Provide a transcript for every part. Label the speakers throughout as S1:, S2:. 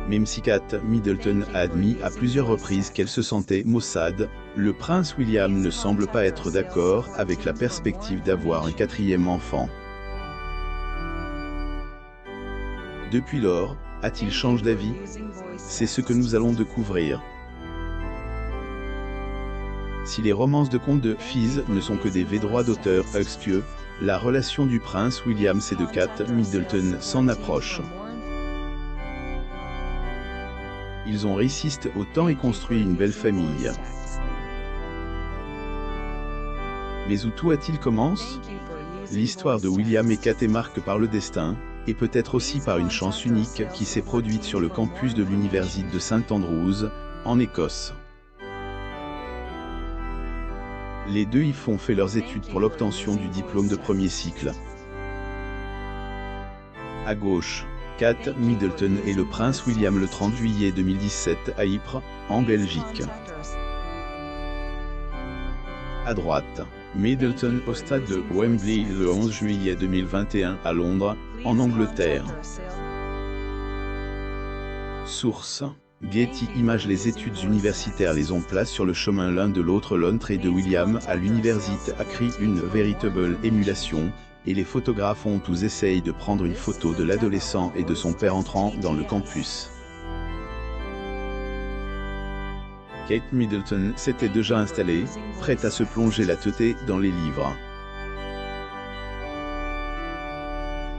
S1: Même si Kate Middleton a admis à plusieurs reprises qu'elle se sentait maussade, le prince William ne semble pas être d'accord avec la perspective d'avoir un quatrième enfant. Depuis lors, a-t-il changé d'avis? C'est ce que nous allons découvrir. Si les romances de contes de Fils ne sont que des droits d'auteur expieux, la relation du prince William et de Kate Middleton s'en approche. Ils ont résisté au temps et construit une belle famille. Mais où tout a-t-il commencé? L'histoire de William et Kate est marquée par le destin, et peut-être aussi par une chance unique qui s'est produite sur le campus de l'université de St Andrews, en Écosse. Les deux y font fait leurs études pour l'obtention du diplôme de premier cycle. À gauche, Kate Middleton et le prince William le 30 juillet 2017 à Ypres, en Belgique. À droite, Middleton au stade de Wembley le 11 juillet 2021 à Londres, en Angleterre. Source: Getty Images. Les études universitaires les ont placés sur le chemin l'un de l'autre. L'entrée de William à l'université a créé une véritable émulation, et les photographes ont tous essayé de prendre une photo de l'adolescent et de son père entrant dans le campus. Kate Middleton s'était déjà installée, prête à se plonger la tête dans les livres.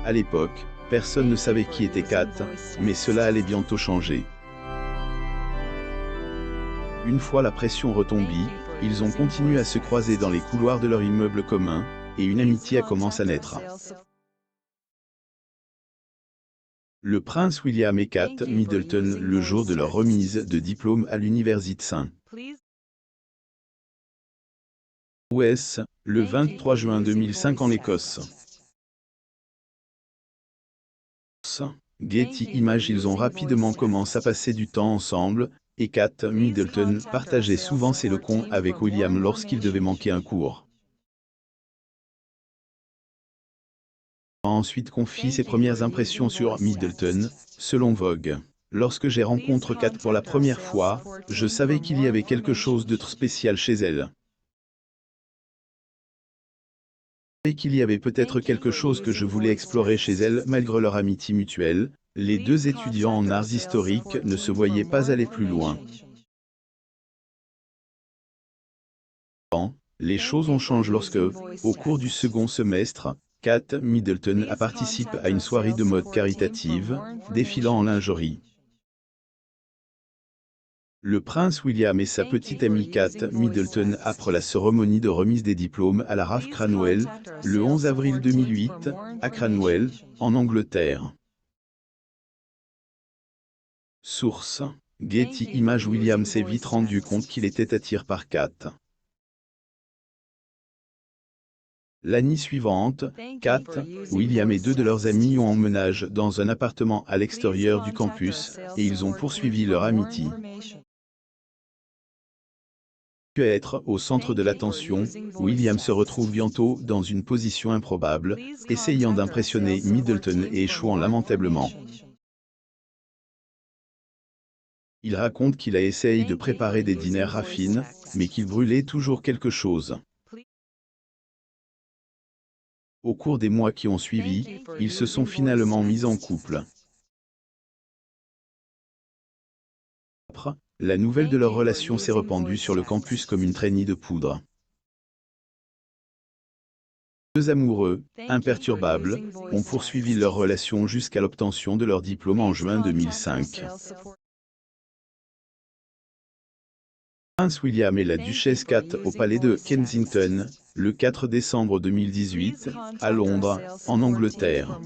S1: À l'époque, personne ne savait qui était Kate, mais cela allait bientôt changer. Une fois la pression retombée, ils ont continué à se croiser dans les couloirs de leur immeuble commun, et une amitié a commencé à naître. Le prince William et Kate Middleton le jour de leur remise de diplôme à l'université St. Louis, le 23 juin 2005 en Écosse. Getty Images. Ils ont rapidement commencé à passer du temps ensemble, et Kate Middleton partageait souvent ses leçons avec William lorsqu'il devait manquer un cours. A ensuite confié ses premières impressions sur Middleton, selon Vogue. Lorsque j'ai rencontré Kate pour la première fois, je savais qu'il y avait quelque chose de spécial chez elle. Et qu'il y avait peut-être quelque chose que je voulais explorer chez elle malgré leur amitié mutuelle. Les deux étudiants en arts historiques ne se voyaient pas aller plus loin. Les choses ont changé lorsque, au cours du second semestre, Kate Middleton a participé à une soirée de mode caritative, défilant en lingerie. Le prince William et sa petite amie Kate Middleton après la cérémonie de remise des diplômes à la RAF Cranwell, le 11 avril 2008, à Cranwell, en Angleterre. Source: Getty Images. William s'est vite rendu compte qu'il était attiré par Kate. L'année suivante, Kate, William et deux de leurs amis ont emménagé dans un appartement à l'extérieur du campus, et ils ont poursuivi leur amitié. À être au centre de l'attention, William se retrouve bientôt dans une position improbable, essayant d'impressionner Middleton et échouant lamentablement. Il raconte qu'il a essayé de préparer des dîners raffinés, mais qu'il brûlait toujours quelque chose. Au cours des mois qui ont suivi, ils se sont finalement mis en couple. Après, la nouvelle de leur relation s'est répandue sur le campus comme une traînée de poudre. Deux amoureux, imperturbables, ont poursuivi leur relation jusqu'à l'obtention de leur diplôme en juin 2005. Prince William et la duchesse Kate au palais de Kensington, le 4 décembre 2018, à Londres, en Angleterre.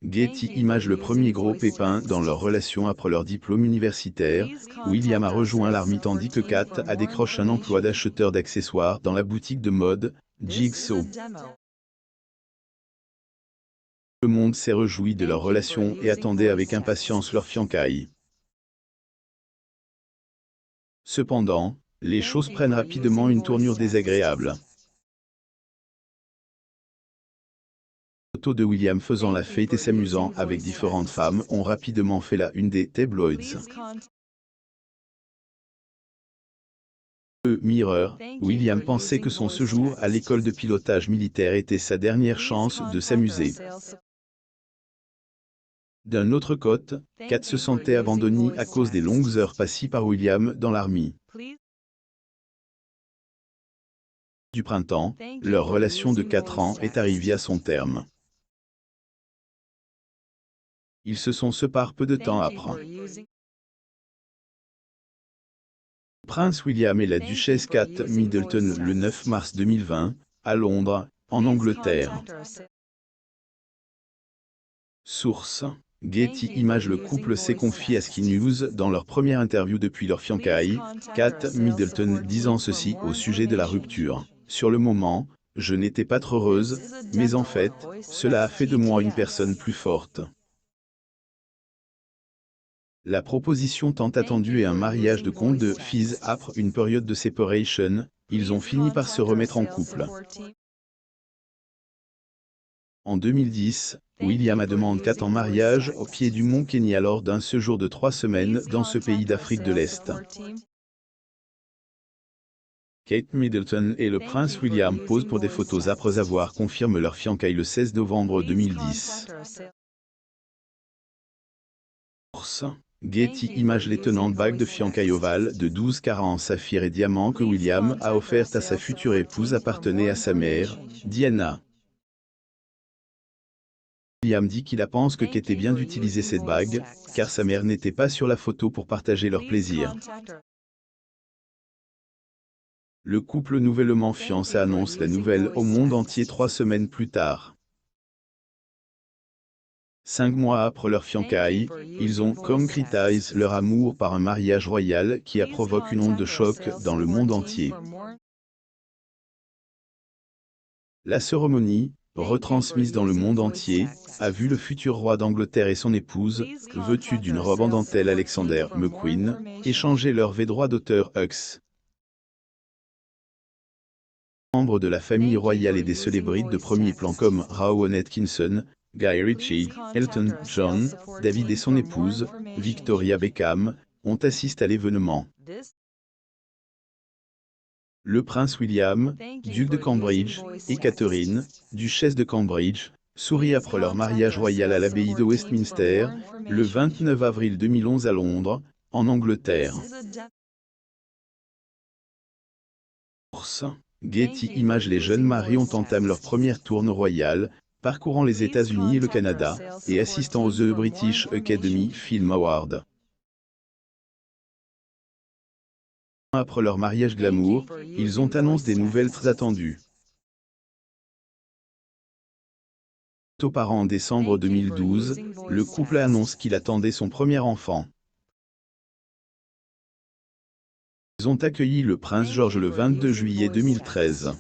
S1: Getty Images. Le premier gros pépin dans leur relation après leur diplôme universitaire, William a rejoint l'armée tandis que Kate a décroché un emploi d'acheteur d'accessoires dans la boutique de mode Jigsaw. Le monde s'est réjoui de leur relation et attendait avec impatience leur fiançailles. Cependant, les choses prennent rapidement une tournure désagréable. Photos de William faisant la fête et s'amusant avec différentes femmes ont rapidement fait la une des tabloïds. Mirror, William pensait que son séjour à l'école de pilotage militaire était sa dernière chance de s'amuser. D'un autre côté, Kat se sentait abandonnée à cause des longues heures passées par William dans l'armée. Du printemps, leur relation de 4 ans est arrivée à son terme. Ils se sont séparés peu de temps après. Prince William et la duchesse Kate Middleton le 9 mars 2020, à Londres, en Angleterre. Source: Getty Images. Le couple s'est confié à Sky News dans leur première interview depuis leur fiançailles, Kate Middleton disant ceci au sujet de la rupture. Sur le moment, je n'étais pas trop heureuse, mais en fait, cela a fait de moi une personne plus forte. La proposition tant attendue est un mariage de conte de fils après une période de séparation. Ils ont fini par se remettre en couple. En 2010, William a demandé Kate en mariage au pied du mont Kenya lors d'un séjour de 3 semaines dans ce pays d'Afrique de l'Est. Kate Middleton et le prince William posent pour des photos après avoir confirmé leur fiançailles le 16 novembre 2010. Getty Images. L'étonnante bague de fiançailles ovale de 12 carats en saphir et diamant que William a offerte à sa future épouse appartenait à sa mère, Diana. William dit qu'il pense que Kate est bien d'utiliser cette bague, car sa mère n'était pas sur la photo pour partager leur plaisir. Le couple nouvellement fiancé annonce la nouvelle au monde entier 3 semaines plus tard. 5 mois après leur fiançailles, ils ont concrétisé leur amour par un mariage royal qui a provoqué une onde de choc dans le monde entier. La cérémonie, retransmise dans le monde entier, a vu le futur roi d'Angleterre et son épouse, vêtus d'une robe en dentelle Alexander McQueen, échanger leur droit d'auteur Hux. Membres de la famille royale et des célébrités de premier plan comme Rowan Atkinson, Guy Ritchie, Elton John, David et son épouse, Victoria Beckham, ont assisté à l'événement. Le prince William, duc de Cambridge, et Catherine, duchesse de Cambridge, sourient après leur mariage royal à l'abbaye de Westminster, le 29 avril 2011 à Londres, en Angleterre. Getty Images. Les jeunes mariés ont entamé leur première tournée royale, parcourant les États-Unis et le Canada, et assistant aux The British Academy Film Awards. Après leur mariage glamour, ils ont annoncé des nouvelles très attendues. Auparavant, en décembre 2012, le couple annonce qu'il attendait son premier enfant. Ils ont accueilli le prince George le 22 juillet 2013.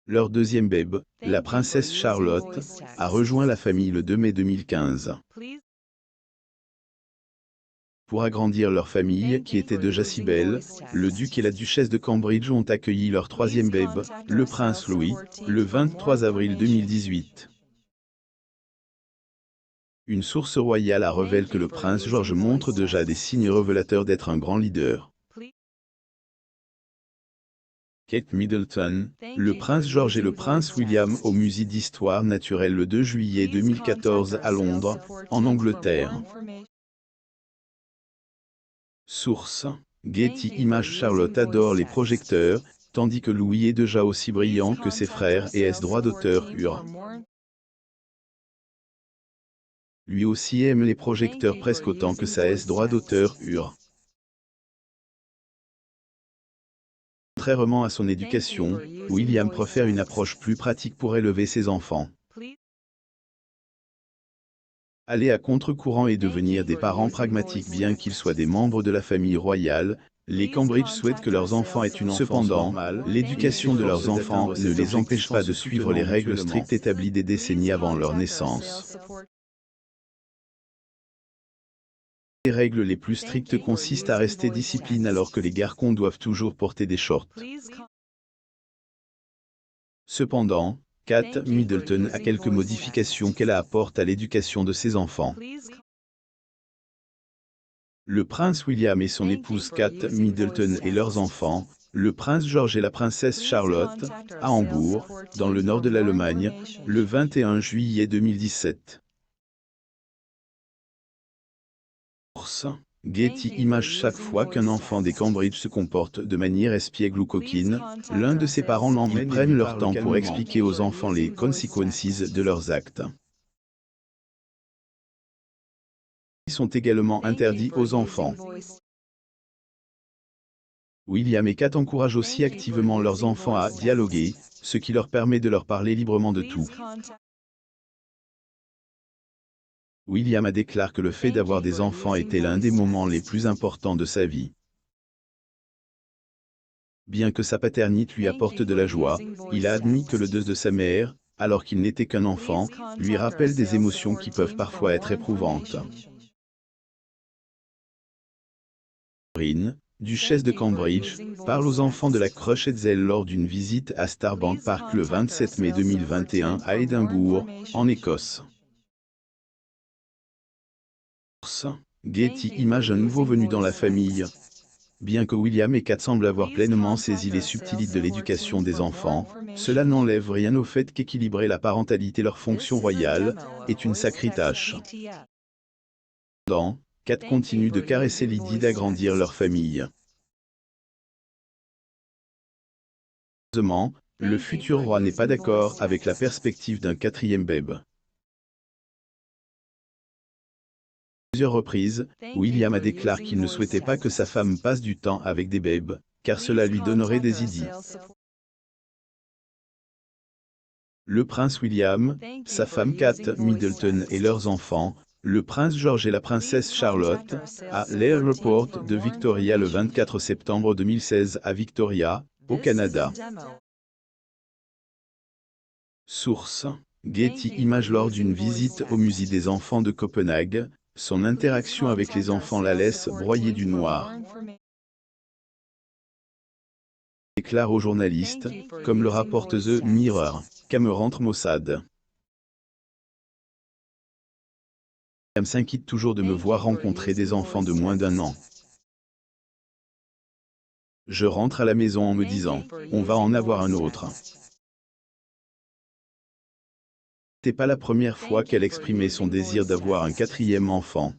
S1: Leur deuxième bébé, la princesse Charlotte, a rejoint la famille le 2 mai 2015. Pour agrandir leur famille, qui était déjà si belle, le duc et la duchesse de Cambridge ont accueilli leur troisième bébé, le prince Louis, le 23 avril 2018. Une source royale a révélé que le prince George montre déjà des signes révélateurs d'être un grand leader. Kate Middleton, le prince George et le prince William au musée d'histoire naturelle le 2 juillet 2014 à Londres, en Angleterre. Source: Getty Images. Charlotte adore les projecteurs, tandis que Louis est déjà aussi brillant que ses frères et a droit d'auteur UR. Lui aussi aime les projecteurs presque autant que sa droit d'auteur UR. Contrairement à son éducation, William préfère une approche plus pratique pour élever ses enfants. Aller à contre-courant et devenir des parents pragmatiques bien qu'ils soient des membres de la famille royale, les Cambridge souhaitent que leurs enfants aient une enfance cependant, l'éducation de leurs enfants ne les empêche pas de suivre les règles strictes établies des décennies avant leur naissance. Les règles les plus strictes consistent à rester disciplinés alors que les garçons doivent toujours porter des shorts. Cependant, Kate Middleton a quelques modifications qu'elle apporte à l'éducation de ses enfants. Le prince William et son épouse Kate Middleton et leurs enfants, le prince George et la princesse Charlotte, à Hambourg, dans le nord de l'Allemagne, le 21 juillet 2017. Getty Images. Chaque fois qu'un enfant des Cambridge se comporte de manière espiègle ou coquine, l'un de ses parents l'emmène. Ils prennent leur temps pour expliquer aux enfants les consequences de leurs actes. Ils sont également interdits aux enfants. William et Kate encouragent aussi activement leurs enfants à dialoguer, ce qui leur permet de leur parler librement de tout. William a déclaré que le fait d'avoir des enfants était l'un des moments les plus importants de sa vie. Bien que sa paternité lui apporte de la joie, il a admis que le deuil de sa mère, alors qu'il n'était qu'un enfant, lui rappelle des émotions qui peuvent parfois être éprouvantes. Catherine, duchesse de Cambridge, parle aux enfants de la crèche Hetzel lors d'une visite à Starbank Park le 27 mai 2021 à Édimbourg, en Écosse. Getty Images. Un nouveau venu dans la famille. Bien que William et Kate semblent avoir pleinement saisi les subtilités de l'éducation des enfants, cela n'enlève rien au fait qu'équilibrer la parentalité, leur fonction royale, est une sacrée tâche. Cependant, Kate continue de caresser l'idée d'agrandir leur famille. Heureusement, le futur roi n'est pas d'accord avec la perspective d'un quatrième bébé. Plusieurs reprises, William a déclaré qu'il ne souhaitait pas que sa femme passe du temps avec des bébés, car cela lui donnerait des idées. Le prince William, sa femme Kate Middleton et leurs enfants, le prince George et la princesse Charlotte, à l'aéroport de Victoria le 24 septembre 2016 à Victoria, au Canada. Source: Getty Images. Lors d'une visite au musée des enfants de Copenhague, son interaction avec les enfants la laisse broyer du noir. Déclare aux journalistes, comme le rapporte The Mirror, Cameron Mossad. William s'inquiète toujours de me voir rencontrer des enfants de moins d'1 an. Je rentre à la maison en me disant, on va en avoir un autre. C'était pas la première fois qu'elle exprimait son désir d'avoir un quatrième enfant.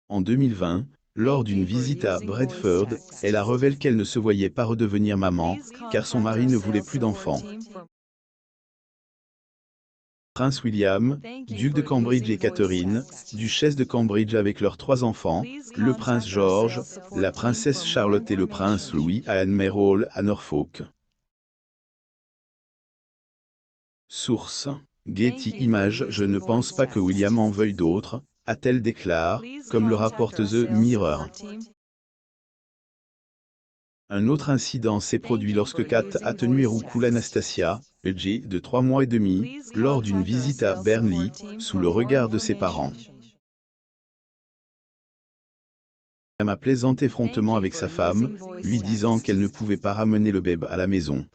S1: En 2020, lors d'une visite à Bradford, elle a révélé qu'elle ne se voyait pas redevenir maman, car son mari ne voulait plus d'enfants. Prince William, duc de Cambridge et Catherine, duchesse de Cambridge avec leurs 3 enfants, le prince George, la princesse Charlotte et le prince Louis à Anmer Hall à Norfolk. Source: Getty Images. Je ne pense pas que William en veuille d'autres, a-t-elle déclaré, comme le rapporte The Mirror. Un autre incident s'est produit lorsque Kate a tenu Eroukoul Anastasia, âgée de 3 mois et demi, lors d'une visite à Burnley, sous le regard de ses parents. Elle a plaisanté effrontément avec sa femme, lui disant qu'elle ne pouvait pas ramener le bébé à la maison.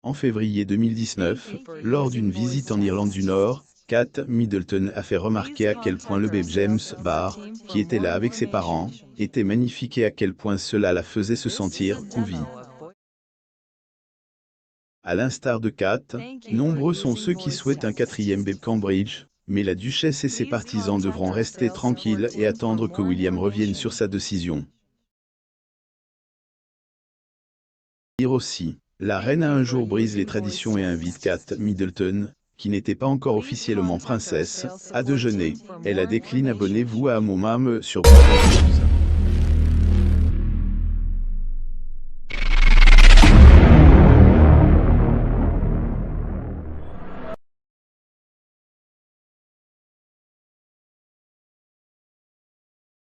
S1: En février 2019, lors d'une visite en Irlande du Nord, Kate Middleton a fait remarquer à quel point le bébé James Barr, qui était là avec ses parents, était magnifique et à quel point cela la faisait se sentir couvie. À l'instar de Kate, nombreux sont ceux qui souhaitent un quatrième bébé Cambridge, mais la duchesse et ses partisans devront rester tranquilles et attendre que William revienne sur sa décision. Dire aussi, la reine a un jour brisé les traditions et invite Kate Middleton, qui n'était pas encore officiellement princesse, à déjeuner. Elle a décliné. Abonnez-vous à mon mam sur